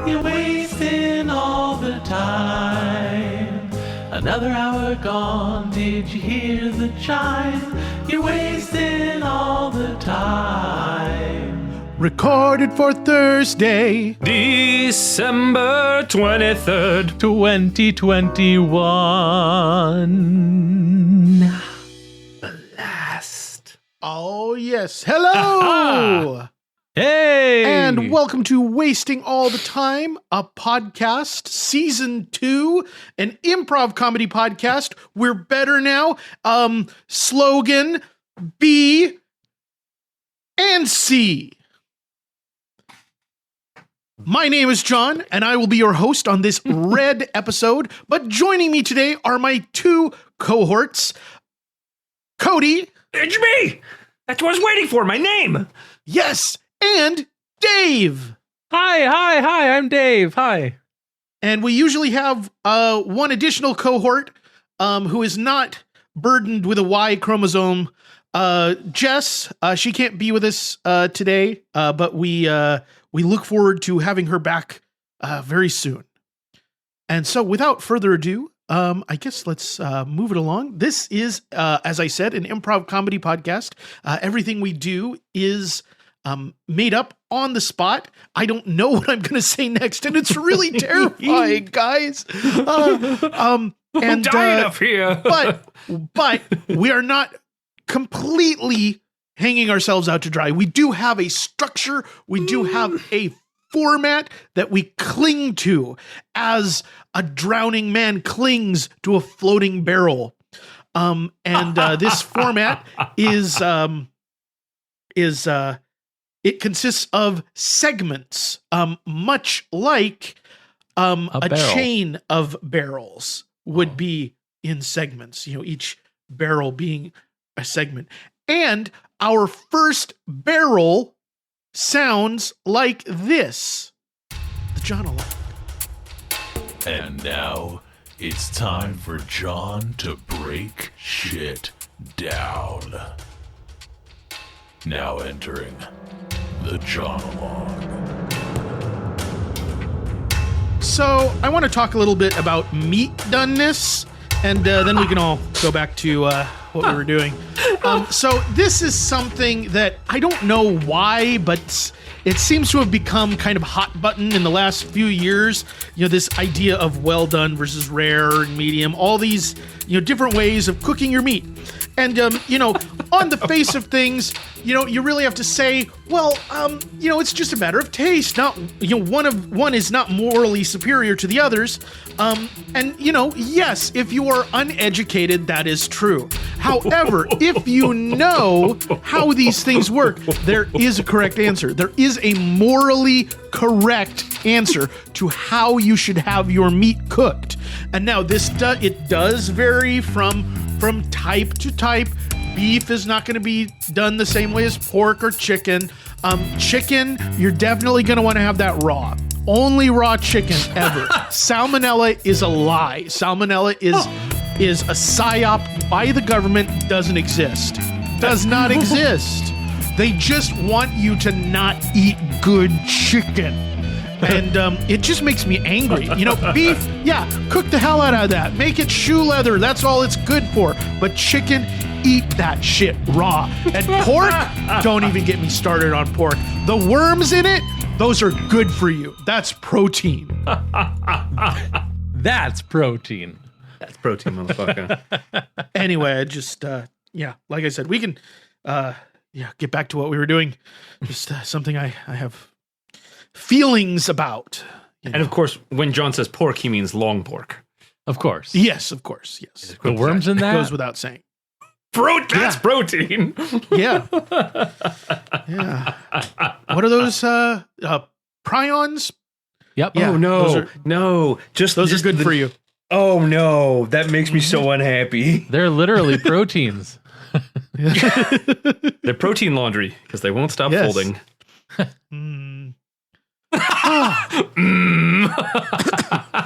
You're wasting all the time. Another hour gone, did you hear the chime? You're wasting all the time. Recorded for Thursday, December 23rd. 2021. Blast. Oh, yes. Hello. Hey. And welcome to Wasting All the Time, a podcast, season 2, an improv comedy podcast. We're better now. Slogan B and C. My name is John, and I will be your host on this red episode. But joining me today are my two cohorts, Cody. It's me. That's what I was waiting for. My name. Yes, and Dave. Hi, I'm Dave. Hi. And we usually have one additional cohort who is not burdened with a Y chromosome. Jess, she can't be with us today, but we look forward to having her back very soon. And so without further ado, I guess let's move it along. This is, as I said, an improv comedy podcast. Everything we do is made up on the spot. I don't know what I'm going to say next, and it's really terrifying, guys. I'm dying up here. but we are not completely hanging ourselves out to dry. We do have a structure. We do have a format that we cling to as a drowning man clings to a floating barrel. This format is it consists of segments, much like a chain of barrels would be in segments, each barrel being a segment. And our first barrel sounds like this. The Jonologue. And now it's time for John to break shit down. Now entering the Jonologue. So I want to talk a little bit about meat Done-ness, and then we can all go back to what we were doing. So this is something that I don't know why, but it seems to have become kind of hot button in the last few years. This idea of well done versus rare and medium, all these, different ways of cooking your meat. And, on the face of things, you really have to say, well, it's just a matter of taste. Not, one is not morally superior to the others. Yes, if you are uneducated, that is true. However, if you know how these things work, there is a correct answer. There is a morally correct answer to how you should have your meat cooked. And now it does vary from type to type. Beef is not going to be done the same way as pork or chicken. Chicken, you're definitely going to want to have that raw. Only raw chicken ever. Salmonella is a lie. Salmonella is a psyop by the government. Doesn't exist. Does not exist. They just want you to not eat good chicken. And it just makes me angry. Beef, yeah, cook the hell out of that. Make it shoe leather. That's all it's good for. But chicken, eat that shit raw. And pork, don't even get me started on pork. The worms in it, those are good for you. That's protein. That's protein. That's protein, motherfucker. Anyway, I just, like I said, we can, get back to what we were doing. Just something I have feelings about. And of course, when John says pork, he means long pork. Of course. Yes, of course. Yes. The worms in that? Goes without saying. That's protein. Yeah. Yeah. What are those prions? Yep. Yeah, Oh no. those are good for you. Oh no. That makes me so unhappy. They're literally proteins. They're protein laundry because they won't stop Yes. folding.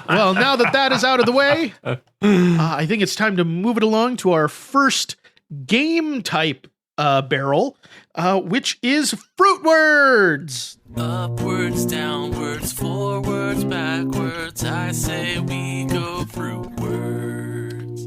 Well, now that is out of the way, I think it's time to move it along to our first game type barrel, which is Fruitwards. Upwards, downwards, forwards, backwards, I say we go Fruitwards.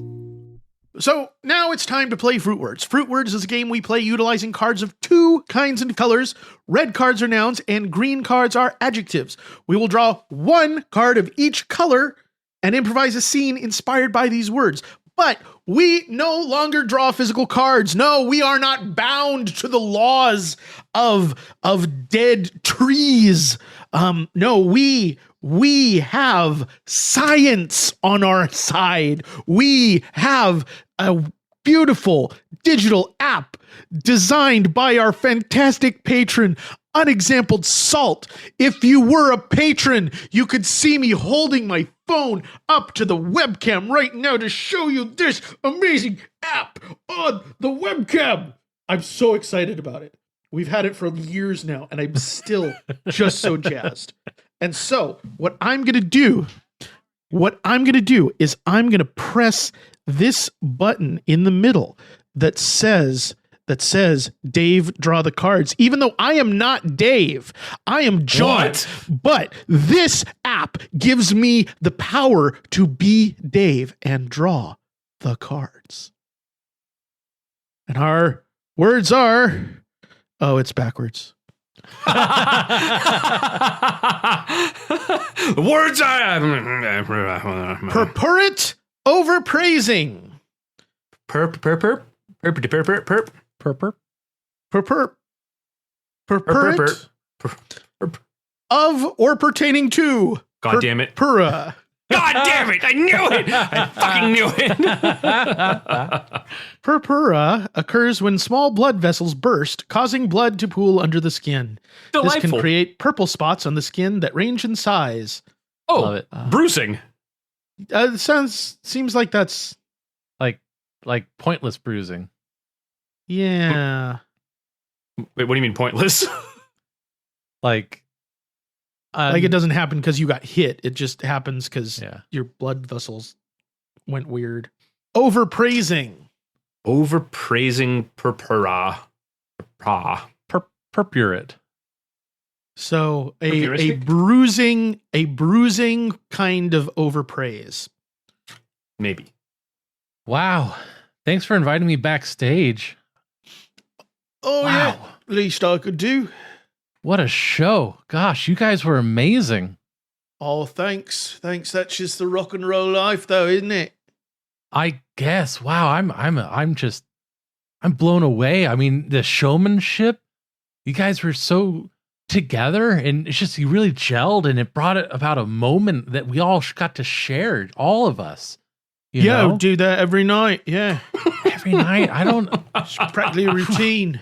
So now it's time to play Fruitwards. Fruitwards is a game we play utilizing cards of two kinds and colors. Red cards are nouns and green cards are adjectives. We will draw one card of each color and improvise a scene inspired by these words. But we no longer draw physical cards. No, we are not bound to the laws of dead trees. No, we have science on our side. We have a beautiful digital app designed by our fantastic patron, Unexampled Salt. If you were a patron, you could see me holding my phone up to the webcam right now to show you this amazing app on the webcam. I'm so excited about it. We've had it for years now, and I'm still just so jazzed. And so what I'm going to do is I'm going to press this button in the middle that says Dave, draw the cards, even though I am not Dave. I am John. What? But this app gives me the power to be Dave and draw the cards. And our words are, oh, it's backwards. Words are Purpurate, overpraising. Purpur. Purpurate of or pertaining to. God damn it. Purpura. God damn it. I knew it. I fucking knew it. Purpura occurs when small blood vessels burst, causing blood to pool under the skin. This Delightful. can create purple spots on the skin that range in size. Oh, Love it. bruising. Seems like that's Like pointless bruising. yeah. Wait, what do you mean pointless? Like It doesn't happen because you got hit. It just happens because Yeah. your blood vessels went weird. Overpraising. Overpraising purpura. Purpurate. So a Heuristic? bruising kind of overpraise. Maybe. Wow. Thanks for inviting me backstage. Oh Wow. yeah, least I could do. What a show. Gosh, you guys were amazing. Oh, thanks. That's just the rock and roll life, though, isn't it? I guess. Wow, I'm blown away. I mean, the showmanship, you guys were so together, and it's just, you really gelled, and it brought it about a moment that we all got to share, all of us. You know? Do that every night. Yeah, Every night. I don't, it's practically a routine.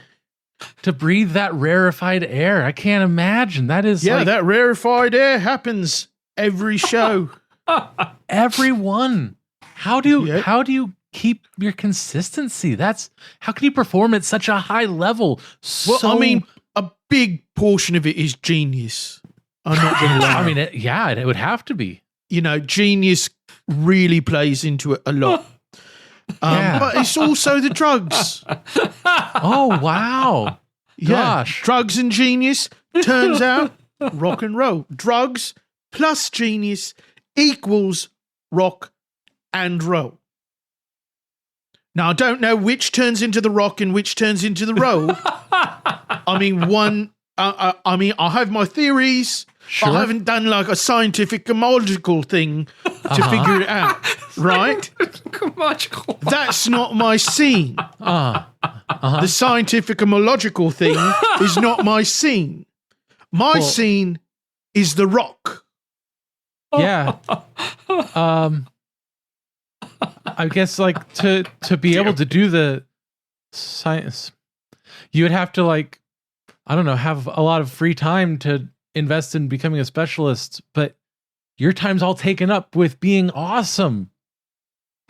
to breathe that rarefied air. I can't imagine. That is Yeah, like that rarefied air happens every show. everyone. How do Yep. you keep your consistency? How can you perform at such a high level? Well, I mean, a big portion of it is genius. I'm not going to lie. I mean, it would have to be. You know, genius really plays into it a lot. Yeah. But it's also the drugs. Oh, wow. Yeah, Gosh. drugs and genius, turns out, rock and roll. Drugs plus genius equals rock and roll. Now, I don't know which turns into the rock and which turns into the roll. I mean, I have my theories, Sure. but I haven't done like a scientific homological thing to figure it out, right? That's not my scene. The scientific homological thing is not my scene. My scene is the rock. Yeah. I guess like to be able to do the science, you would have to like, I don't know, have a lot of free time to invest in becoming a specialist, but your time's all taken up with being awesome.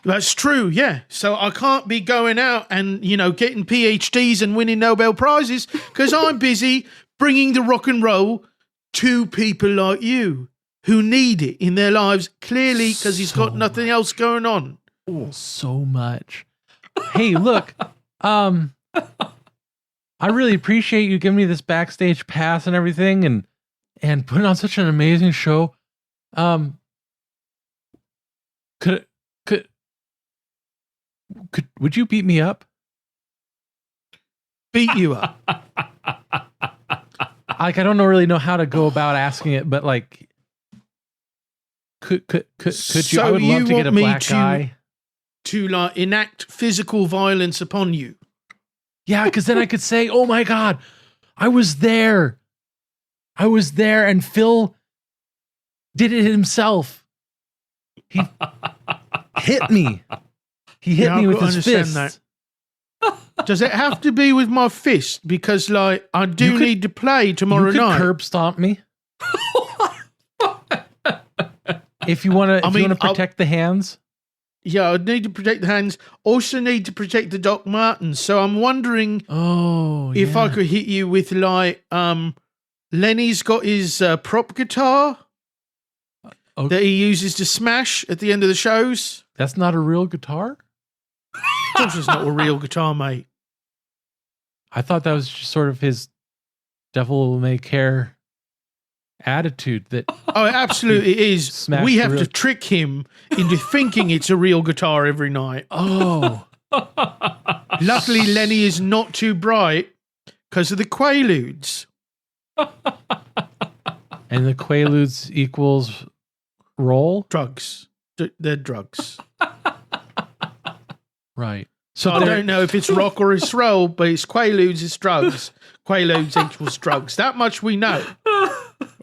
That's true, yeah. So I can't be going out and, getting PhDs and winning Nobel Prizes because I'm busy bringing the rock and roll to people like you who need it in their lives, clearly because he's got nothing else going on. So much. Hey, look, I really appreciate you giving me this backstage pass and everything. And and putting on such an amazing show. Would you beat me up? Beat you up. Like, I don't really know how to go about asking it, but like, could you? So I would love to you get a want me black eye. To like enact physical violence upon you. Yeah, because then I could say, "Oh my God, I was there. And Phil did it himself. He hit me. He hit me with his fist." That. Does it have to be with my fist? Because like I do need to play tomorrow you could night. Curb stomp me. If you want to, protect the hands. Yeah, I need to protect the hands. Also need to protect the Doc Martens. So I'm wondering if I could hit you with like Lenny's got his prop guitar that he uses to smash at the end of the shows. That's not a real guitar? Of course it's not a real guitar, mate. I thought that was just sort of his devil may care attitude that Oh, it absolutely is. Smash We the have real- to trick him into thinking it's a real guitar every night. oh Luckily, Lenny is not too bright because of the Quaaludes. and the Quaaludes equals roll, Drugs. They're drugs. right? So I don't know if it's rock or it's roll, but it's Quaaludes, it's drugs. Quaaludes equals drugs. That much we know.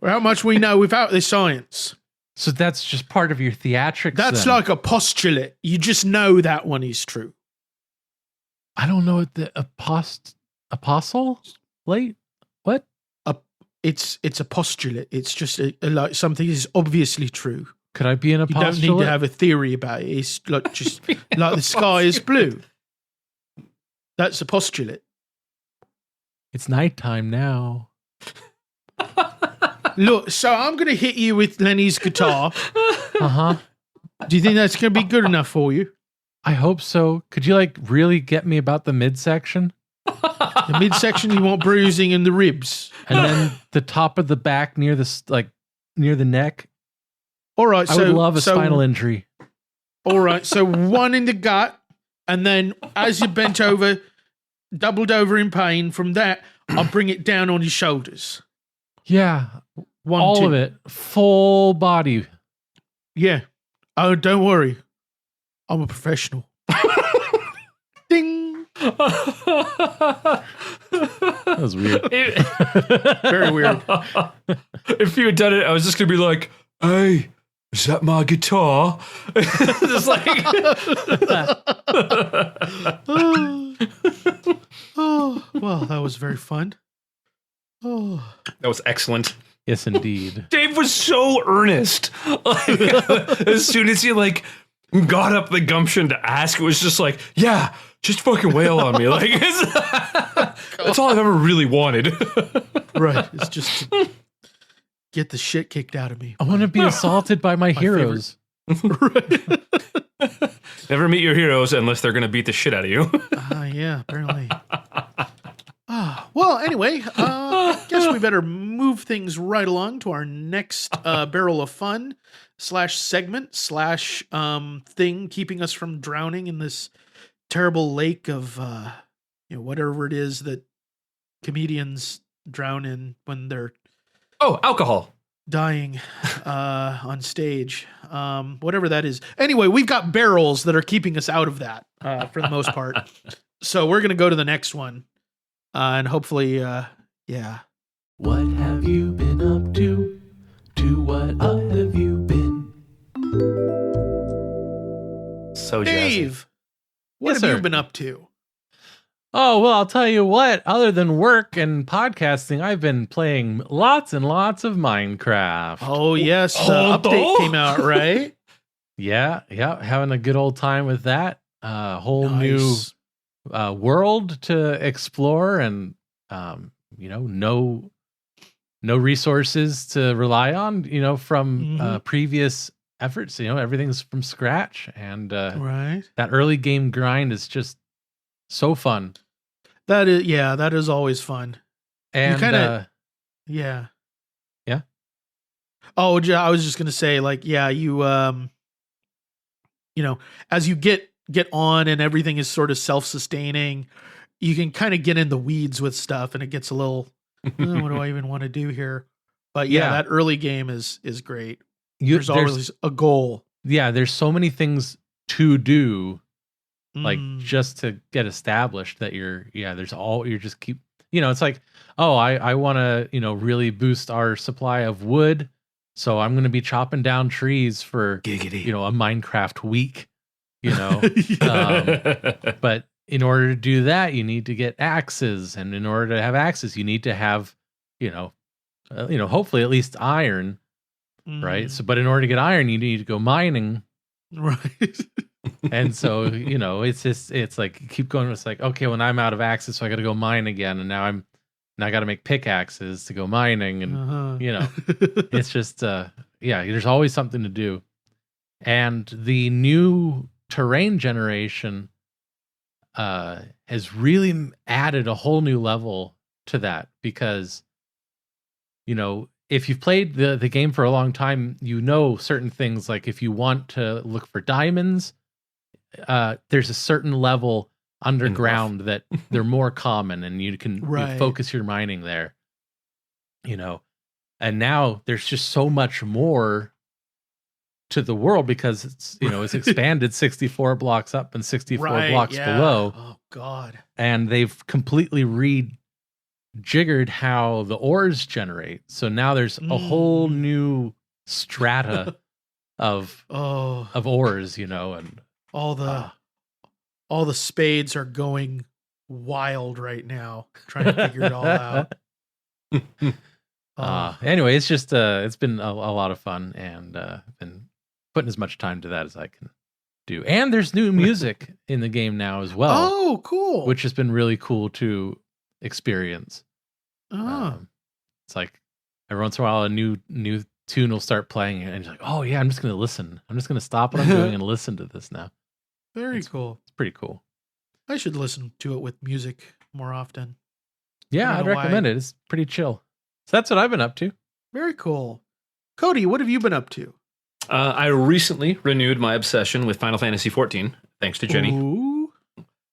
How much we know without the science. So that's just part of your theatrics. That's then. like a postulate. You just know that one is true. I don't know what the apostle late. What? It's a postulate. It's just like something is obviously true. Could I be an You apostolate? don't need to have a theory about it. It's like just like the sky is blue. That's a postulate. It's nighttime now. Look, so I'm going to hit you with Lenny's guitar. Uh-huh. Do you think that's going to be good enough for you? I hope so. Could you like really get me about the midsection? The midsection, you want bruising in the ribs. And then the top of the back near near the neck. All right, I would love a spinal injury. All right, so one in the gut, and then as you bent over, doubled over in pain, from that, I'll bring it down on your shoulders. Yeah. All of it. Full body. Yeah. Oh, don't worry. I'm a professional. Ding. That was weird. Very weird. If you had done it, I was just going to be like, hey, is that my guitar? Just like, Oh, well, that was very fun. Oh. that was excellent. Yes, indeed. Dave was so earnest. Like, as soon as he like got up the gumption to ask, it was just like, yeah, just fucking wail on me. Like that's all I've ever really wanted. Right. It's just to get the shit kicked out of me. I want to be assaulted by my heroes. Right. Never meet your heroes unless they're gonna beat the shit out of you. Yeah, apparently. Well, anyway, guess we better move things right along to our next barrel of fun / segment / thing keeping us from drowning in this terrible lake of whatever it is that comedians drown in when they're Oh, alcohol. dying on stage, whatever that is. Anyway, we've got barrels that are keeping us out of that for the most part. So we're gonna go to the next one, and hopefully, yeah. What have you been up to? To what up have you been? So jazzy. Dave, what Yes, have you sir. been up to? Oh, well, I'll tell you what, other than work and podcasting, I've been playing lots and lots of Minecraft. Oh yes, the update came out, right? Yeah, having a good old time with that. Whole Nice. new world to explore, and no resources to rely on, from Mhm. previous efforts. Everything's from scratch, and Right. that early game grind is just so fun. That is always fun. And kinda- Yeah. Yeah? Oh, I was just gonna say, like, yeah, you as you get on and everything is sort of self-sustaining, you can kind of get in the weeds with stuff, and it gets a little, what do I even want to do here? But yeah, that early game is great. There's always a goal. Yeah, there's so many things to do, like just to get established that you're just keep, it's like, oh, I want to, really boost our supply of wood. So I'm going to be chopping down trees for, Giggity. a Minecraft week, but in order to do that, you need to get axes. And in order to have axes, you need to have, hopefully at least iron. Right. So, but in order to get iron, you need to go mining. Right. And so, it's like, keep going. It's like, okay, when I'm out of axes, so I got to go mine again. And now I got to make pickaxes to go mining. And, it's just, there's always something to do. And the new terrain generation has really added a whole new level to that because, if you've played the game for a long time, certain things, like if you want to look for diamonds, there's a certain level underground that they're more common and you can you focus your mining there, and now there's just so much more to the world because it's, it's expanded 64 blocks up and 64 blocks below. Oh God. And they've completely jiggered how the ores generate. So now there's a whole new strata of ores, and all the spades are going wild right now, trying to figure it all out. Anyway, it's just it's been a lot of fun, and been putting as much time to that as I can do. And there's new music in the game now as well. Oh, cool! Which has been really cool to experience. It's like every once in a while a new tune will start playing and you're like, oh yeah, I'm just gonna listen. I'm just gonna stop what I'm doing and listen to this now. Very cool. It's pretty cool. I should listen to it with music more often. Yeah, I'd recommend it. It's pretty chill. So that's what I've been up to. Very cool. Cody, what have you been up to? I recently renewed my obsession with Final Fantasy XIV, thanks to Jenny. Ooh.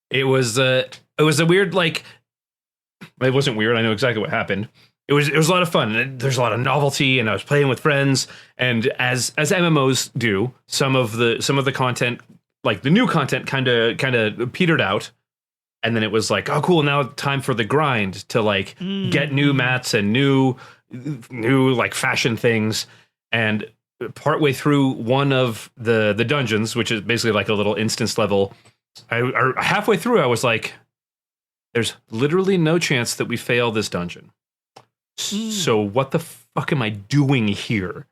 It was a weird, like, it wasn't weird. I know exactly what happened. It was a lot of fun. There's a lot of novelty, and I was playing with friends. And as MMOs do, some of the content, like the new content, kind of petered out. And then it was like, oh, cool. Now time for the grind to like get new mats and new like fashion things. And partway through one of the dungeons, which is basically like a little instance level, halfway through, I was like, there's literally no chance that we fail this dungeon. So what the fuck am I doing here?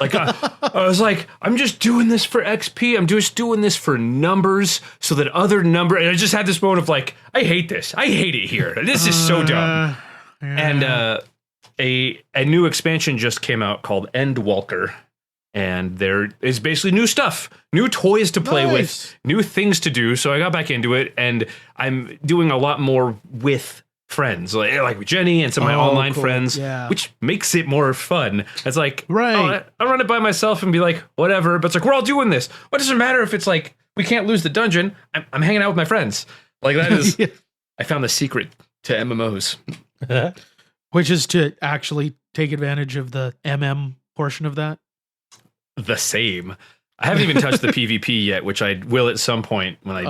Like I was like, I'm just doing this for XP. I'm just doing this for numbers so that other number. And I just had this moment of like, I hate this. I hate it here. This is so dumb. And a new expansion just came out called Endwalker. And there is basically new stuff, new toys to play with, new things to do. So I got back into it, and I'm doing a lot more with friends, like with Jenny and some of my online friends, which makes it more fun. It's like, I run it by myself and be like, whatever. But it's like, we're all doing this. What does it matter if it's like, we can't lose the dungeon? I'm hanging out with my friends. Like that is, I found the secret to MMOs. Which is to actually take advantage of the MM portion of that. The same. I haven't even touched the PvP yet, which I will at some point when I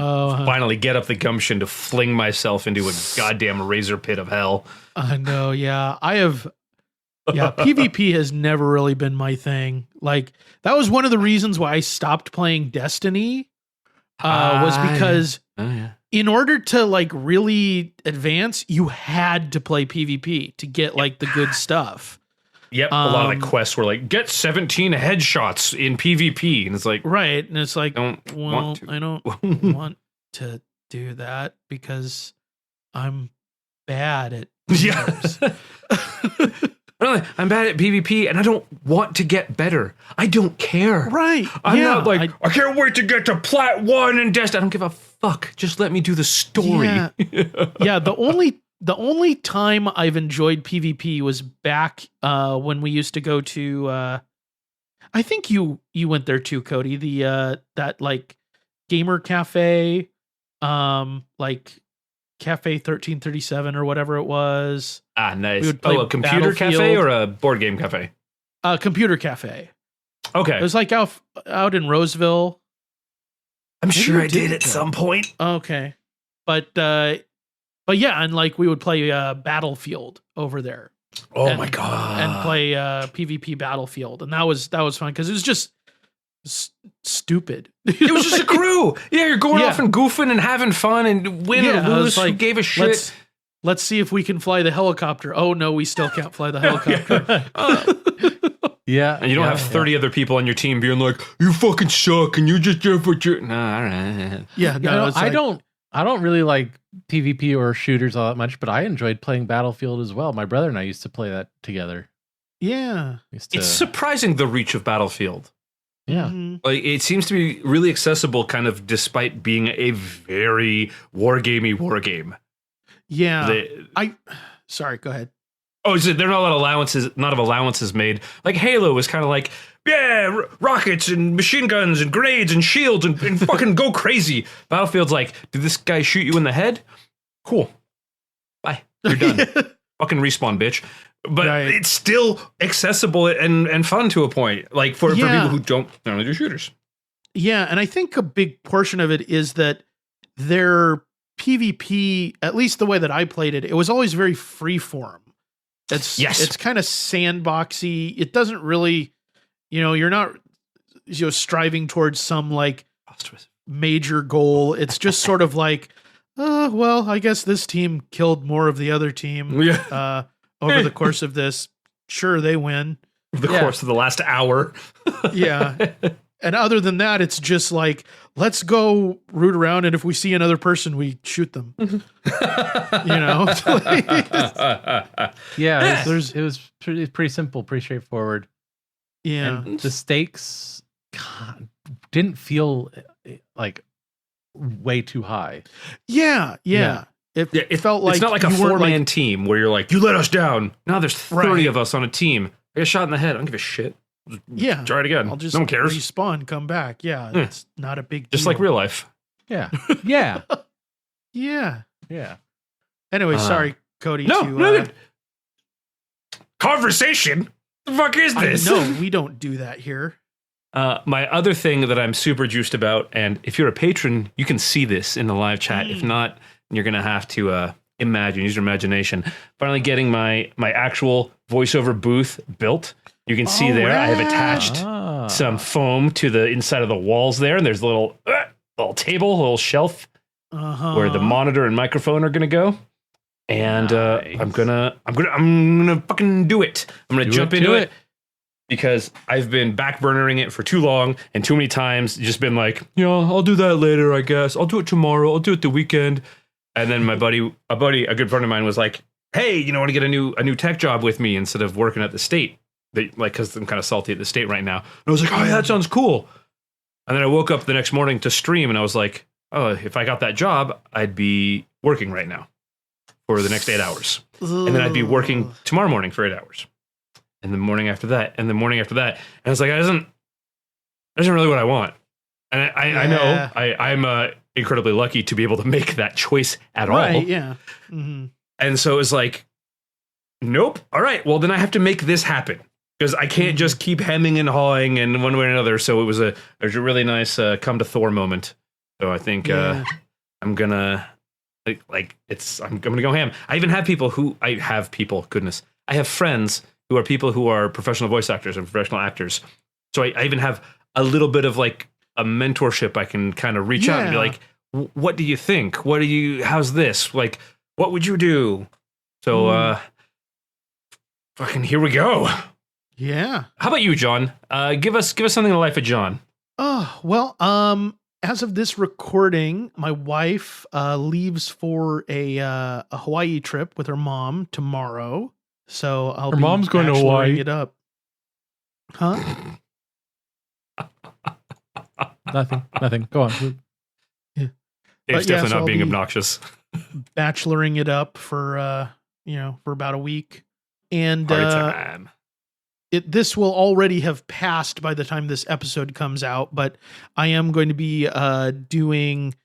finally get up the gumption to fling myself into a goddamn razor pit of hell. I know, yeah. PvP has never really been my thing. Like, that was one of the reasons why I stopped playing Destiny, was because in order to, like, really advance, you had to play PvP to get, like, the good stuff. Yep, a lot of the quests were like, get 17 headshots in PvP. And it's like... Right, and it's like, I don't want to do that because I'm bad at... Really, I'm bad at PvP, and I don't want to get better. I don't care. Right. I'm not like, I can't wait to get to Plat 1 and Destiny. I don't give a fuck. Just let me do the story. Yeah, the only time I've enjoyed PvP was back when we used to go to I think you went there too, Cody. The that like gamer cafe, like Cafe 1337 or whatever it was. Ah, nice. We would play a computer cafe Battlefield. or a board game cafe? Computer cafe. Okay. It was like out in Roseville. I'm Maybe sure we I did did at go. some point. Okay, but yeah, and like we would play Battlefield over there. Oh and- my God. and play PvP Battlefield, and that was fun because it was just stupid. It was just a crew. Yeah, you're going Yeah. off and goofing and having fun and win Yeah, or I was lose. Who like, gave a shit? Let's see if we can fly the helicopter. Oh no, we still can't fly the helicopter. Yeah. And you don't have 30 other people on your team being like, you fucking suck and you're just there for your... Nah, all right. Yeah, no, it's I like- don't really like PvP or shooters all that much, but I enjoyed playing Battlefield as well. My brother and I used to play that together. Yeah, Used to, It's surprising the reach of Battlefield. yeah. Mhm. Like, it seems to be really accessible, kind of, despite being a very wargamey war game. Yeah. Sorry, go ahead. Oh, so there are not a lot of allowances made. Like Halo was kind of like, yeah, rockets and machine guns and grenades and shields and fucking go crazy. Battlefield's like, did this guy shoot you in the head? Cool. Bye. You're done. Fucking respawn, bitch. But Right. it's still accessible and fun to a point. Like for Yeah. people who don't only do shooters. Yeah, and I think a big portion of it is that their PvP, at least the way that I played it, it was always very freeform. Yes. It's kind of sandboxy. It doesn't really, you're not striving towards some like major goal. It's just sort of like, well, I guess this team killed more of the other team Yeah. over the course of this. Sure, they win. The course of the last hour. Yeah. And other than that, it's just like, let's go root around, and if we see another person, we shoot them. Yeah, it was pretty simple, pretty straightforward. Yeah. And the stakes didn't feel like way too high. Yeah. Yeah. It felt like it's not like a you weren't, four-man team where you're like, you let us down. Now there's 30 Right. of us on a team. I got shot in the head. I don't give a shit. Yeah. Try it again. I'll just no one cares. respawn, come back. Yeah. Yeah. It's not a big Just deal. like real life. Yeah. Yeah. Yeah. Yeah. Anyway, sorry, Cody. No, to, no good. Conversation? The fuck is this? No, we don't do that here. My other thing that I'm super juiced about, and if you're a patron, you can see this in the live chat. If not, you're going to have to use your imagination. Finally getting my actual voiceover booth built. You can see there, I have attached some foam to the inside of the walls there, and there's a little table, a little shelf where the monitor and microphone are going to go. And I'm gonna fucking do it. I'm gonna jump into it because I've been backburnering it for too long and too many times. Just been like, I'll do that later, I guess. I'll do it tomorrow. I'll do it the weekend. And then a good friend of mine was like, hey, want to get a new tech job with me instead of working at the state? Because I'm kind of salty at the state right now. And I was like, oh yeah, that sounds cool. And then I woke up the next morning to stream, and I was like, oh, if I got that job, I'd be working right now for the next 8 hours. And then I'd be working tomorrow morning for 8 hours. And the morning after that, and the morning after that. And I was like, that isn't really what I want. And I know I'm incredibly lucky to be able to make that choice at all. Right, yeah. Mm-hmm. And so it was like, nope. All right, well, then I have to make this happen. Because I can't just keep hemming and hawing in one way or another. So it was a really nice come to Thor moment. So I think I'm gonna I'm gonna go ham. I have friends who are people who are professional voice actors and professional actors. So I even have a little bit of like a mentorship. I can kind of reach out and be like, what do you think? How's this? Like, what would you do? So fucking here we go. Yeah. How about you, John? Give us something in the life of John. Oh, well, as of this recording, my wife leaves for a Hawaii trip with her mom tomorrow. So I'll Her be mom's going to bacheloring Hawaii? it up. Huh? Nothing. Go on. Dave's But yeah, definitely so not I'll being be- obnoxious. Bacheloring it up for for about a week. And Party time. this will already have passed by the time this episode comes out, but I am going to be doing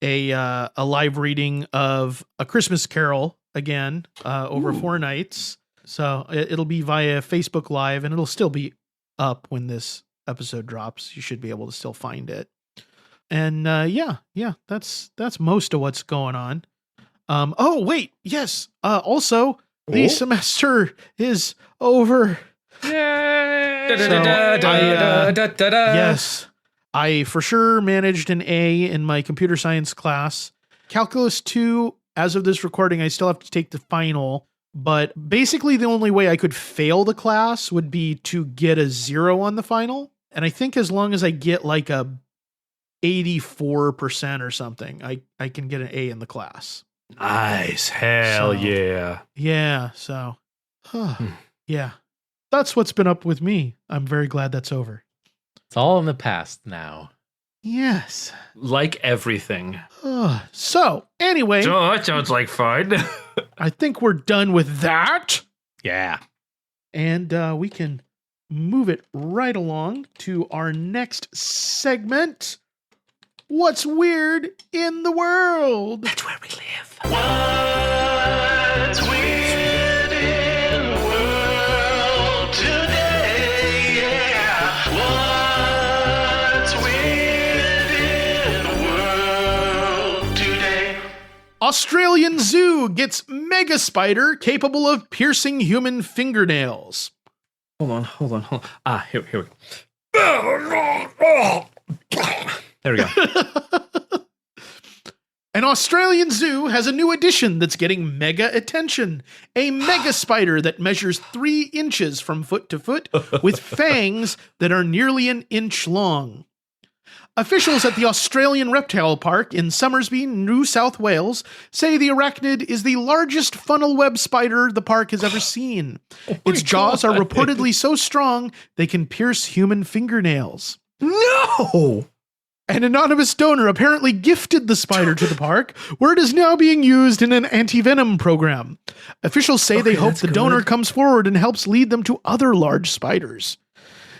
a live reading of A Christmas Carol again over 4 nights. So it'll be via Facebook Live, and it'll still be up when this episode drops. You should be able to still find it. And that's most of what's going on. Oh wait, yes. Also, the semester is over. Yes, I for sure managed an A in my computer science class. Calculus 2, as of this recording, I still have to take the final. But basically, the only way I could fail the class would be to get a 0 on the final. And I think as long as I get like a 84% or something, I can get an A in the class. Nice. Hell yeah. Yeah. So, yeah. That's what's been up with me. I'm very glad that's over. It's all in the past now. Yes. Like everything. So, anyway. Oh, that sounds like fun. I think we're done with that. Yeah. And we can move it right along to our next segment. What's weird in the world? That's where we live. What's weird in the world today? Yeah. What's weird in the world today? Australian zoo gets mega spider capable of piercing human fingernails. Hold on. Here we go. There we go. An Australian zoo has a new addition that's getting mega attention. A mega spider that measures 3 inches from foot to foot with fangs that are nearly an inch long. Officials at the Australian Reptile Park in Somersby, New South Wales, say the arachnid is the largest funnel web spider the park has ever seen. Its jaws are reportedly so strong they can pierce human fingernails. No! An anonymous donor apparently gifted the spider to the park, where it is now being used in an anti-venom program. Officials say they hope the donor comes forward and helps lead them to other large spiders.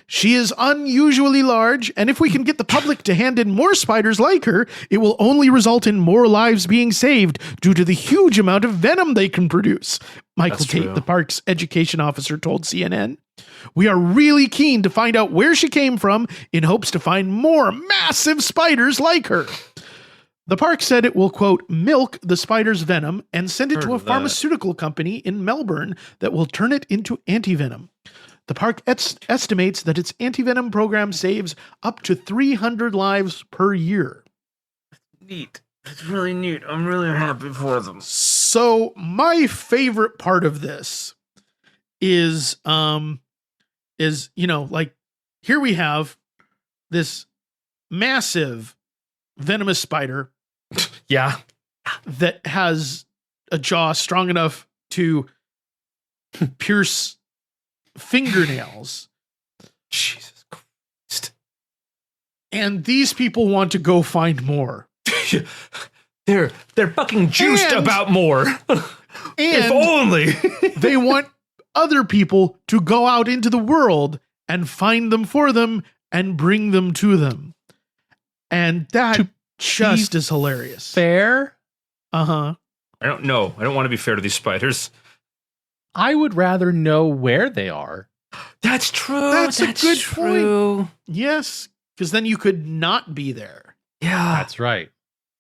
She is unusually large, and if we can get the public to hand in more spiders like her, it will only result in more lives being saved due to the huge amount of venom they can produce. Michael Tate, the park's education officer, told CNN. We are really keen to find out where she came from in hopes to find more massive spiders like her. The park said it will, quote, milk the spider's venom and send it to a pharmaceutical company in Melbourne that will turn it into antivenom. The park estimates that its antivenom program saves up to 300 lives per year. Neat. It's really neat. I'm really happy for them. So my favorite part of this is, like, here we have this massive venomous spider. Yeah. That has a jaw strong enough to pierce fingernails. Jesus Christ. And these people want to go find more. They're fucking juiced about more. If And only. they want other people to go out into the world and find them for them and bring them to them. And that just is hilarious. Fair? Uh-huh. I don't know. I don't want to be fair to these spiders. I would rather know where they are. That's true. That's a good true. point. Yes, because then you could not be there. Yeah. That's right.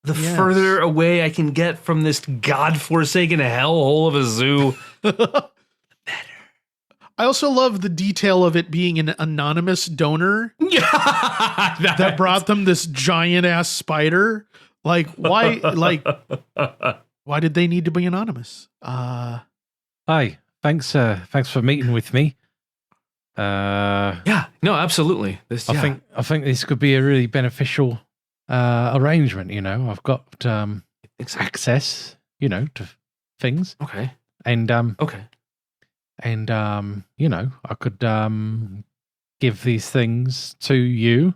The Yes. further away I can get from this godforsaken hellhole of a zoo, the better. I also love the detail of it being an anonymous donor that brought them this giant ass spider. Like, why? Why did they need to be anonymous? Hi. Thanks for meeting with me. Yeah, no, absolutely. I think this could be a really beneficial arrangement. You know, I've got access, to things, Okay. and Okay. and I could give these things to you,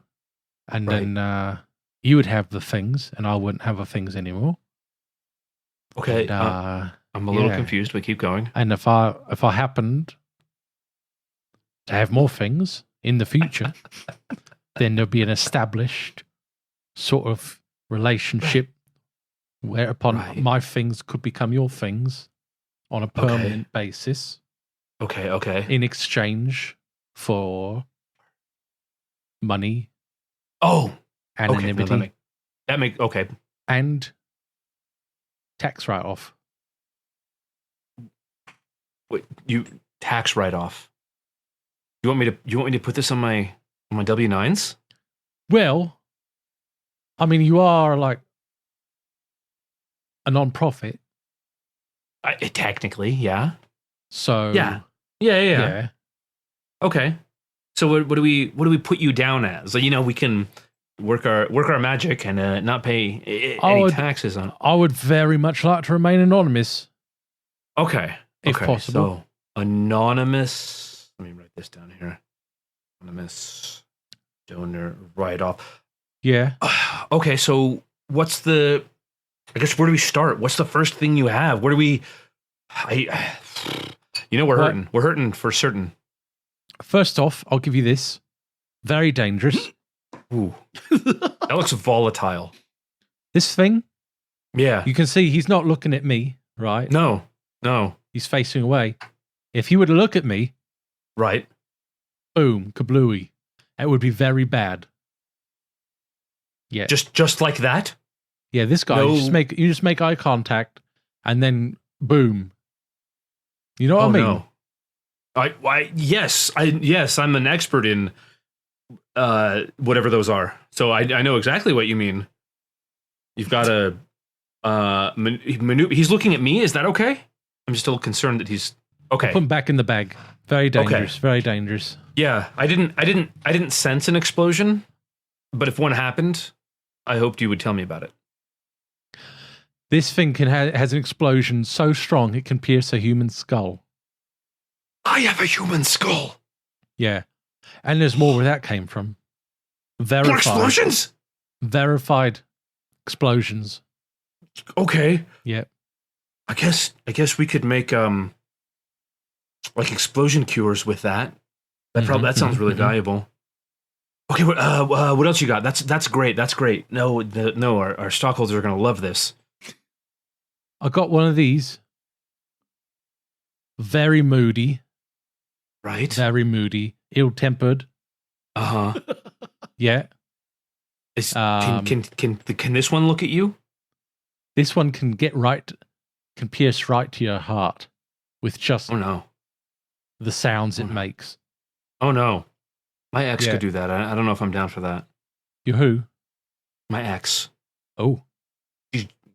and Right. then you would have the things, and I wouldn't have the things anymore. Okay. And, I'm a little yeah. confused, but keep going. And if I happened to have more things in the future, then there'll be an established sort of relationship whereupon my things could become your things on a permanent basis. Okay. In exchange for money. Oh, anonymity. Okay. And tax write-off. Wait, tax write-off. You want me to put this on my W-9s? Well, I mean, you are like a non-profit. Technically, yeah. So yeah. Okay. So what do we put you down as? Like, we can work our magic and not pay any taxes on. I would very much like to remain anonymous. Okay. If possible. So anonymous. Let me write this down here. Anonymous donor write-off. Yeah. Okay. So what's the? I guess where do we start? What's the first thing you have? Where do we? We're hurting. We're hurting for certain. First off, I'll give you this. Very dangerous. Ooh. That looks volatile. This thing? Yeah. You can see he's not looking at me, right? No. He's facing away. If he were to look at me, right. Boom, kablooey. It would be very bad. Yeah. Just like that? Yeah, this guy, you just make eye contact and then boom. You know what I mean? No. Yes, I'm an expert in whatever those are. So I know exactly what you mean. You've got a he's looking at me. Is that okay? I'm just a little concerned that he's okay. Put him back in the bag. Very dangerous. Okay. Very dangerous. Yeah, I didn't sense an explosion, but if one happened, I hoped you would tell me about it. This thing has an explosion so strong it can pierce a human skull. I have a human skull. Yeah. And there's more where that came from. Verified. More explosions? Verified explosions. Okay. Yep. I guess we could make like explosion cures with that. That sounds really valuable. Okay, what else you got? That's great. That's great. No, our stockholders are going to love this. I got one of these. Very moody. Right. Very moody. Ill-tempered. Uh-huh. Yeah. Can this one look at you? This one can pierce right to your heart with just the sounds it makes. Oh no. My ex could do that. I don't know if I'm down for that. You who? My ex. Oh.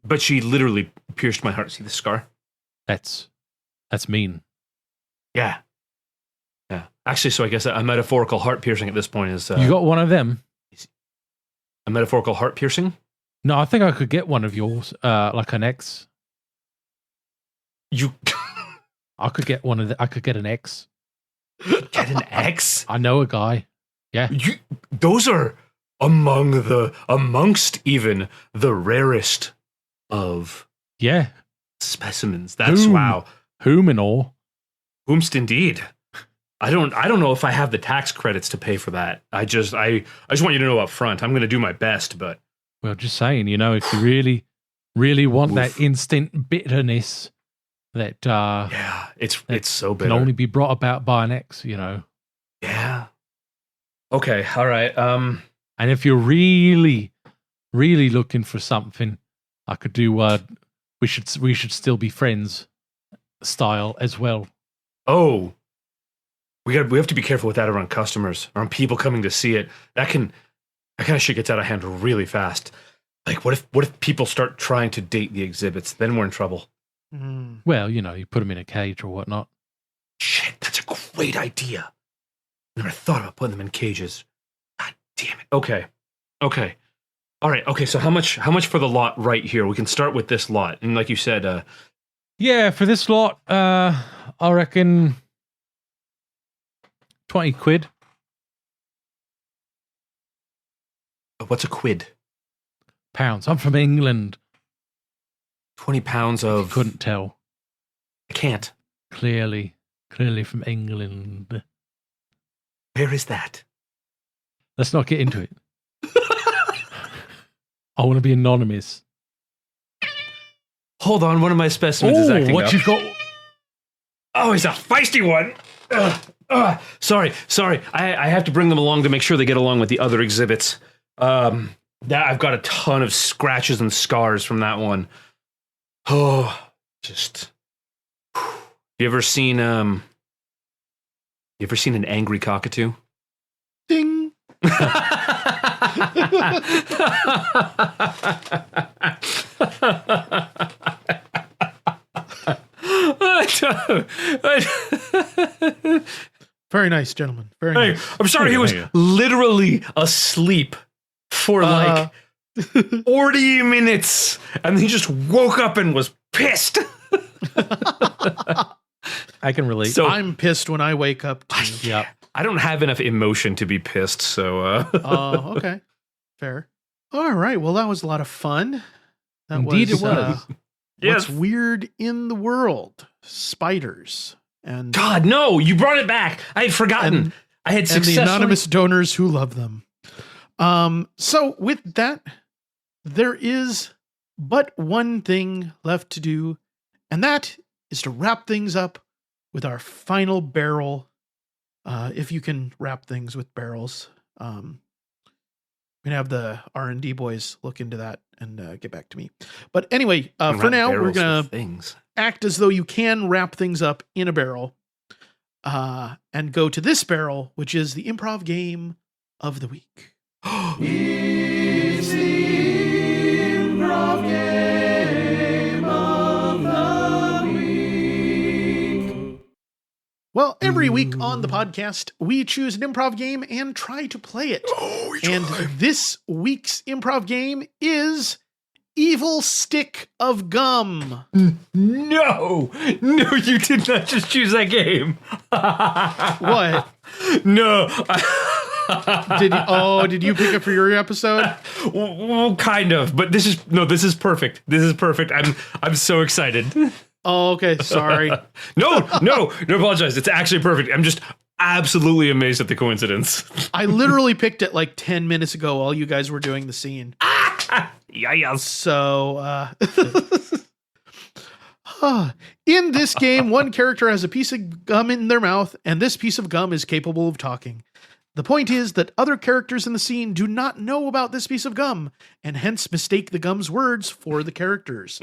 But she literally pierced my heart. See the scar? That's mean. Yeah. Yeah. Actually, so I guess a metaphorical heart piercing at this point is... you got one of them? A metaphorical heart piercing? No, I think I could get one of yours, like an X. I could get one of I could get an X. Get an X? I know a guy. Yeah. Those are amongst even the rarest of specimens. That's wow. Whom and all. Whomst indeed. I don't know if I have the tax credits to pay for that. I just want you to know up front. I'm going to do my best, but well, just saying, if you really, really want that instant bitterness that it's so bitter. Can only be brought about by an ex, Yeah. Okay. All right. And if you're really, really looking for something, I could do. We should still be friends style as well. Oh. We have to be careful with that around customers, around people coming to see it. That kind of shit gets out of hand really fast. Like, what if people start trying to date the exhibits? Then we're in trouble. Well, you put them in a cage or whatnot. Shit, that's a great idea. Never thought about putting them in cages. God damn it. Okay. All right. Okay. So how much for the lot right here? We can start with this lot, and like you said, for this lot, I reckon 20 quid. What's a quid? Pounds. I'm from England. 20 pounds of... Couldn't tell. I can't. Clearly from England. Where is that? Let's not get into it. I want to be anonymous. Hold on, one of my specimens is acting what up. you got? Oh, he's a feisty one. Sorry. I have to bring them along to make sure they get along with the other exhibits. I've got a ton of scratches and scars from that one. Oh, just. You ever seen an angry cockatoo? Ding. Very nice, gentlemen. Very Hey, nice. I'm sorry, he was literally asleep for like 40 minutes, and he just woke up and was pissed. I can relate. So I'm pissed when I wake up too. yeah. I don't have enough emotion to be pissed, so Okay. Fair. All right. Well, that was a lot of fun. That Indeed it was. What's weird in the world? Spiders. And God, no, you brought it back. I had forgotten. I had and the successfully anonymous donors who love them. So with that, there is but one thing left to do, and that is to wrap things up with our final barrel. If you can wrap things with barrels, we're gonna have the R&D boys look into that and get back to me. But anyway, for now, we're gonna act as though you can wrap things up in a barrel, and go to this barrel, which is the improv game of the week. It's the improv game of the week. Well, every week on the podcast, we choose an improv game and try to play it. And this week's improv game is Evil Stick of Gum. No, you did not just choose that game. What? No. Did you pick it for your episode? Well, kind of, but this is perfect. This is perfect. I'm so excited. Oh, okay. Sorry. No, apologize. It's actually perfect. I'm just absolutely amazed at the coincidence. I literally picked it like 10 minutes ago while you guys were doing the scene. Yeah. So, in this game, one character has a piece of gum in their mouth, and this piece of gum is capable of talking. The point is that other characters in the scene do not know about this piece of gum, and hence mistake the gum's words for the characters.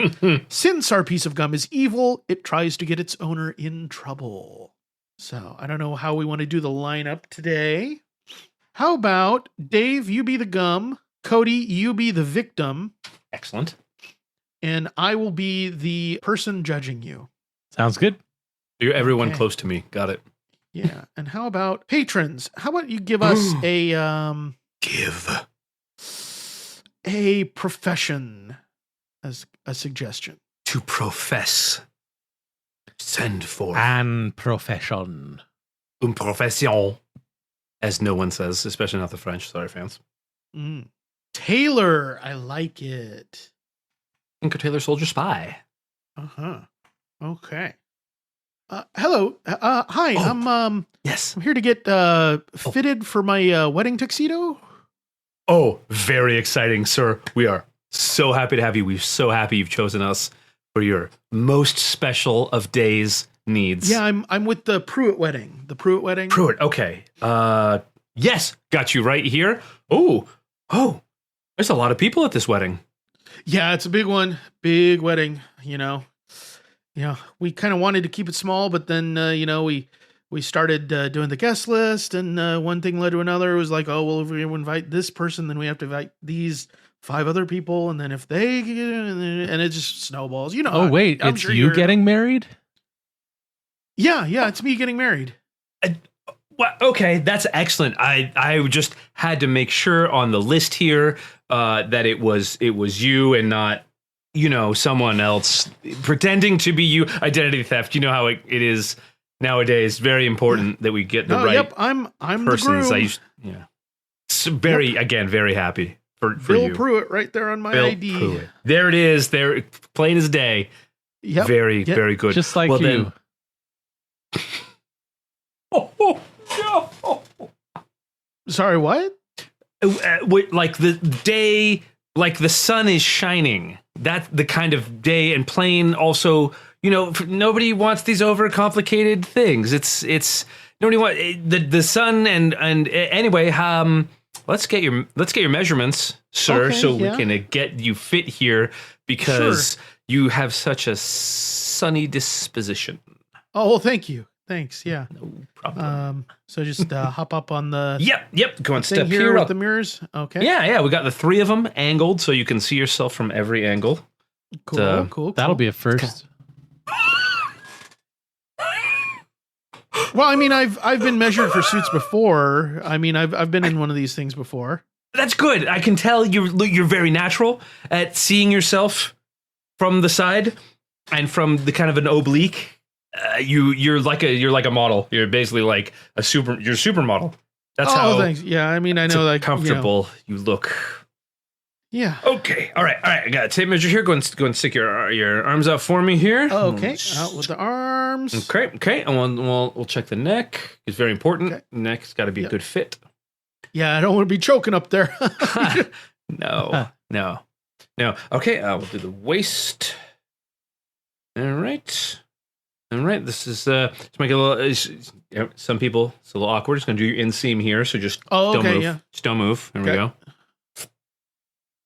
Since our piece of gum is evil, it tries to get its owner in trouble. So, I don't know how we want to do the lineup today. How about, Dave, you be the gum, Cody, you be the victim, Excellent. and I will be the person judging you. Sounds good. You're everyone Okay. close to me. Got it. Yeah. And how about patrons? How about you give us Give. a profession as a suggestion? To profess. Send forth. And profession. Une profession. As no one says, especially not the French. Sorry, fans. Taylor, I like it. Tinker Tailor Soldier Spy. Uh-huh. Okay. Hello. Hi. Yes. I'm here to get fitted for my wedding tuxedo. Oh, very exciting, sir. We are so happy to have you. We're so happy you've chosen us for your most special of days needs. Yeah, I'm with the Pruitt wedding. The Pruitt wedding. Pruitt, okay. Yes, got you right here. Oh, there's a lot of people at this wedding. Yeah, it's a big one. Big wedding, you know. We kind of wanted to keep it small, but then, we started doing the guest list, and one thing led to another. It was like, oh, well, if we invite this person, then we have to invite these 5 other people, and then if they get in, and it just snowballs. You know. Oh, wait, I'm it's sure you you're- getting married? Yeah, it's me getting married. Well, okay, that's excellent. I just had to make sure on the list here that it was you and not, someone else pretending to be you. Identity theft. You know how it is nowadays. Very important that we get the right. Yep, I'm persons. the groom. So very happy for Bill you. Pruitt right there on my Bill ID. Pruitt. There it is. There, plain as day. Yep. Very Yep. very good. Just like well, you. Then, oh, no. Sorry, what? Like the day, like the sun is shining. That's the kind of day, and plain also, nobody wants these overcomplicated things. It's nobody want the sun and anyway, let's get your measurements, sir, Okay, so yeah. we can get you fit here because you have such a sunny disposition. Oh, well, thank you. Thanks. Yeah. No problem. So just hop up on the Yep. Go on, thing step here here. with the mirrors. Okay. Yeah. We got the 3 of them angled, so you can see yourself from every angle. Cool. Cool. That'll be a first. Well, I mean, I've been measured for suits before. I mean, I've been in one of these things before. That's good. I can tell you're very natural at seeing yourself from the side and from the kind of an oblique. You're like a model. You're basically like you're a supermodel. That's how thanks. Yeah, I mean, I know, like, comfortable you look. Yeah. Okay. All right. I got a tape measure here. Go and stick your arms out for me here. Okay. Out with the arms. Okay. And we'll check the neck. It's very important. Okay. Neck's got to be a good fit. Yeah, I don't want to be choking up there. No. Okay. We'll do the waist. All right. This is to make it a little. Some people it's a little awkward. Just gonna do your inseam here. So just don't move. Yeah. Just don't move. There we go.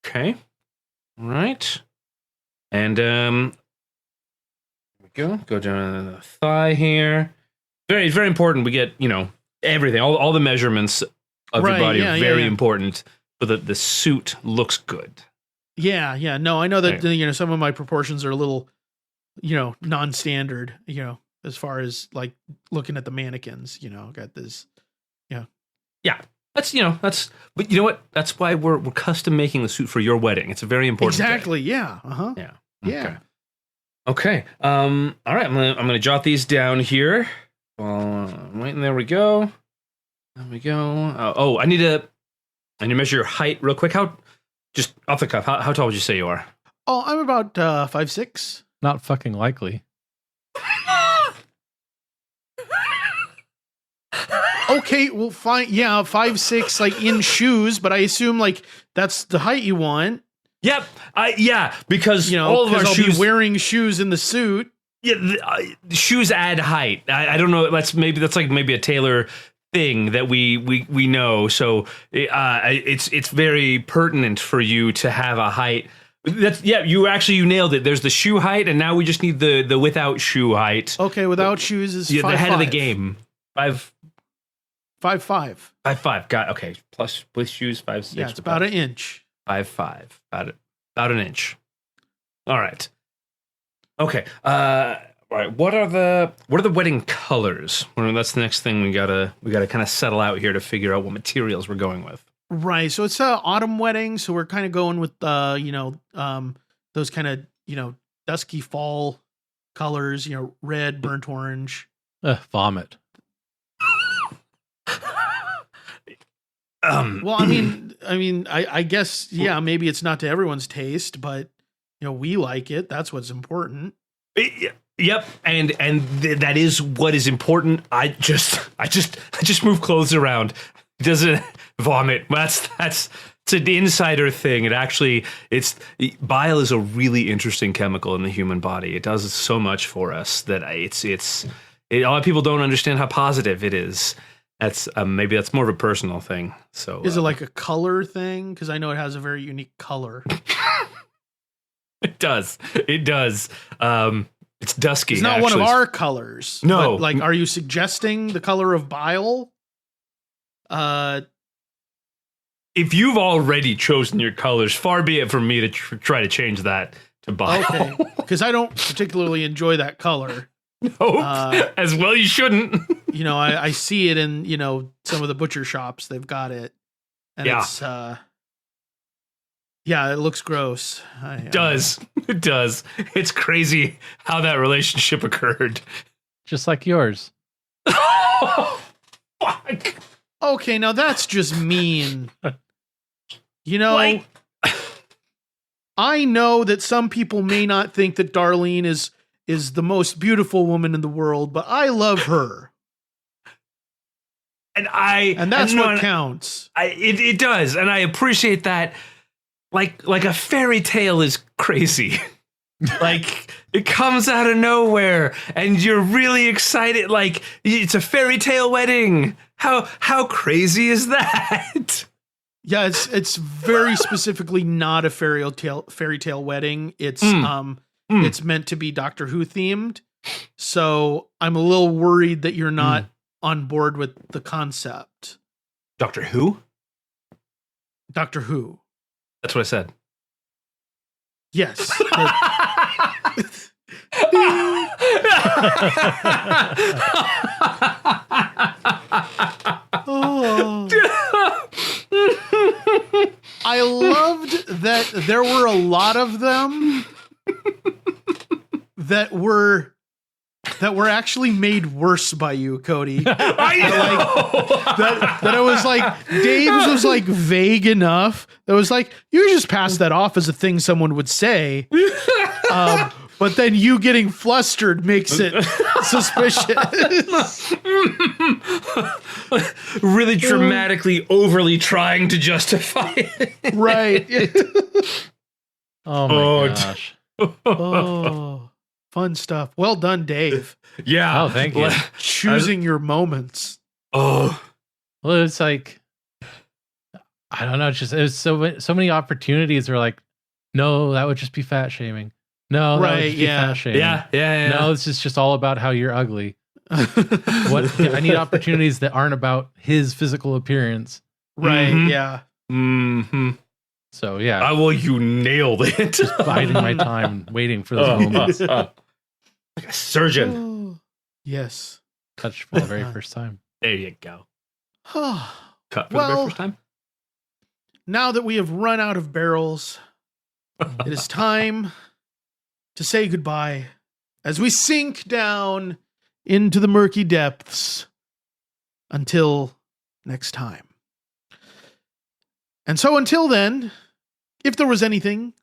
Okay. All right. And there we go. Go down the thigh here. Very, very important. We get everything. All the measurements of your body are very important, so that the suit looks good. Yeah. No, I know that some of my proportions are a little, non-standard. As far as like looking at the mannequins. Got this. Yeah. But you know what? That's why we're custom making the suit for your wedding. It's a very important thing. Exactly. Yeah. Uh-huh. Yeah. Yeah. Okay. All right. I'm gonna jot these down here. Well, wait, there we go. I need to measure your height real quick. Just off the cuff, how tall would you say you are? Oh, I'm about 5'6". Not fucking likely. Okay, well, fine. Yeah, 5'6", like in shoes, but I assume like that's the height you want. Yep. Because all of our I'll shoes be wearing shoes in the suit. Yeah, shoes add height. I don't know. That's maybe a tailor thing that we know. So it's very pertinent for you to have a height. You nailed it. There's the shoe height, and now we just need the without shoe height. Okay, without shoes is 5'5". The head of the game. 5'5". 5'5". Got okay. Plus with shoes 5'6". Yeah, it's about an inch. 5'5". About an inch. All right. Okay. All right. What are the wedding colors? Well, that's the next thing we gotta kind of settle out here to figure out what materials we're going with. Right. So it's an autumn wedding, so we're kind of going with those kind of dusky fall colors. Red, burnt orange. Vomit. Well, I guess, yeah, maybe it's not to everyone's taste, but we like it. That's what's important. Yep, and that is what is important. I just move clothes around. It doesn't vomit. That's it's an insider thing. Bile is a really interesting chemical in the human body. It does so much for us that a lot of people don't understand how positive it is. That's maybe that's more of a personal thing. So is it like a color thing? Because I know it has a very unique color. It does. It's dusky. It's not one of our colors. No. But, like, are you suggesting the color of bile? If you've already chosen your colors, far be it from me to try to change that to bile. Okay, because I don't particularly enjoy that color. Nope. As well, you shouldn't. I see it in some of the butcher shops. They've got it, and it's it looks gross. It does. It's crazy how that relationship occurred. Just like yours. Oh, fuck. Okay, now that's just mean. Like- I know that some people may not think that Darlene is the most beautiful woman in the world, but I love her. And that's what counts. It does, and I appreciate that. Like a fairy tale is crazy. Like it comes out of nowhere, and you're really excited. Like it's a fairy tale wedding. How crazy is that? Yeah, it's very specifically not a fairy tale wedding. It's it's meant to be Doctor Who themed. So I'm a little worried that you're not on board with the concept. Doctor Who? Doctor Who. That's what I said. Yes. Oh. I loved that there were a lot of them that were actually made worse by you, Cody. I know. That I was like, Dave's was like vague enough. That was like, you just pass that off as a thing someone would say. But then you getting flustered makes it suspicious. Really dramatically, overly trying to justify it. Right. Oh my gosh. Oh, fun stuff. Well done, Dave. Yeah. Oh, thank you. Choosing your moments. Oh. Well, it's like, I don't know. It's just, it was so many opportunities were like, no, that would just be fat shaming. No, that would just be fat shaming. Yeah. No, this is just all about how you're ugly. I need opportunities that aren't about his physical appearance. Right. Mm-hmm. Yeah. Mm-hmm. So yeah, You nailed it. just biding my time, waiting for those moments. Like a surgeon. Oh, yes. Touched for the very first time. There you go. Cut for the Well, very first time. now that we have run out of barrels, it is time to say goodbye as we sink down into the murky depths until next time. And so until then, if there was anything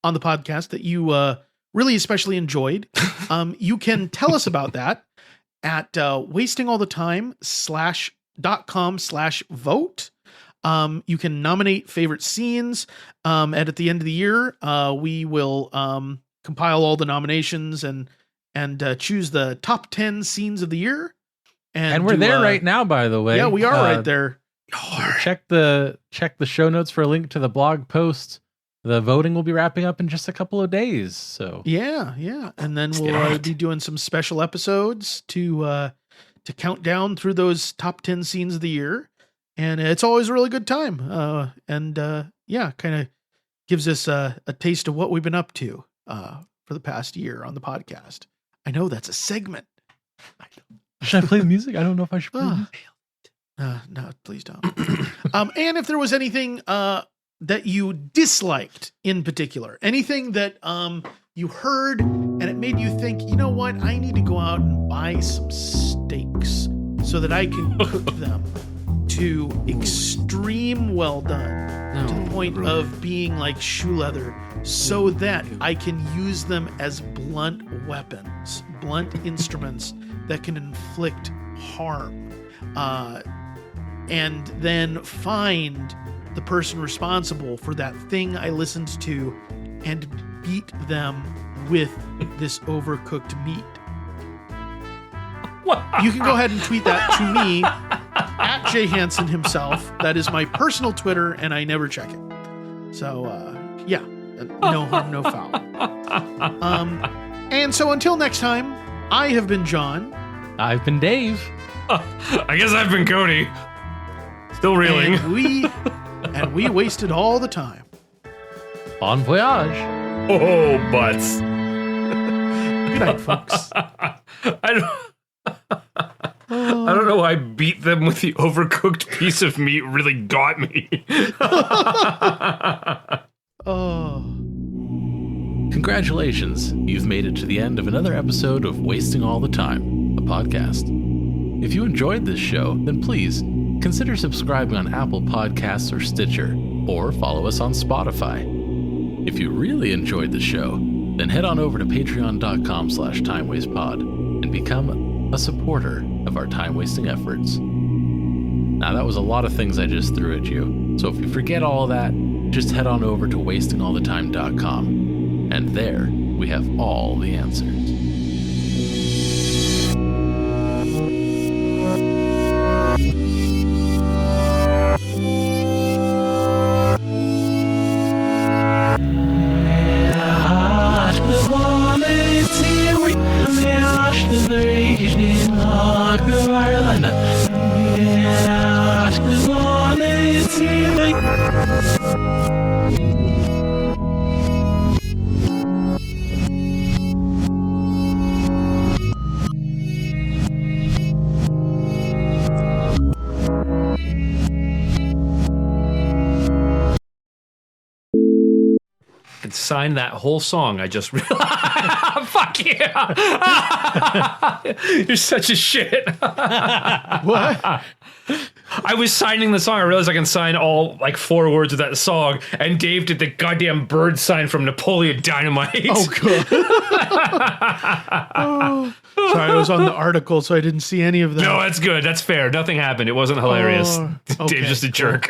on the podcast that you really especially enjoyed, you can tell us about that at wastingallthetime.com/vote. You can nominate favorite scenes. And at the end of the year, we will compile all the nominations and choose the top 10 scenes of the year. And we're there right now, by the way. Yeah, we are right there. Check the show notes for a link to the blog post. The voting will be wrapping up in just a couple of days. So yeah. And then we'll be doing some special episodes to count down through those top 10 scenes of the year. And it's always a really good time. Kind of gives us a taste of what we've been up to for the past year on the podcast. I know that's a segment. should I play the music? I don't know if I should play the music. No, please don't. And if there was anything that you disliked in particular, anything that you heard and it made you think, you know what, I need to go out and buy some steaks so that I can cook them to extreme well done, to the point of being like shoe leather, so that I can use them as blunt weapons, blunt instruments that can inflict harm. And then find the person responsible for that thing I listened to and beat them with this overcooked meat. You can go ahead and tweet that to me at Jay Hansen himself. That is my personal Twitter, and I never check it. So, no harm, no foul. And so until next time, I have been John. I've been Dave. I guess I've been Cody. Still reeling. And we wasted all the time. Bon voyage. Oh, butts. Good night, folks. I don't know why beat them with the overcooked piece of meat really got me. Congratulations. You've made it to the end of another episode of Wasting All the Time, a podcast. If you enjoyed this show, then please consider subscribing on Apple Podcasts or Stitcher, or follow us on Spotify. If you really enjoyed the show, then head on over to patreon.com/timewastepod and become a supporter of our time-wasting efforts. Now, that was a lot of things I just threw at you. So if you forget all that, just head on over to wastingallthetime.com. And there, we have all the answers. And sign that whole song. I just realized. Fuck you. You're such a shit. What? I was signing the song. I realized I can sign all like 4 words of that song. And Dave did the goddamn bird sign from Napoleon Dynamite. Oh, good. Sorry, I was on the article, so I didn't see any of that. No, that's good. That's fair. Nothing happened. It wasn't hilarious. Oh, okay, Dave's just a jerk.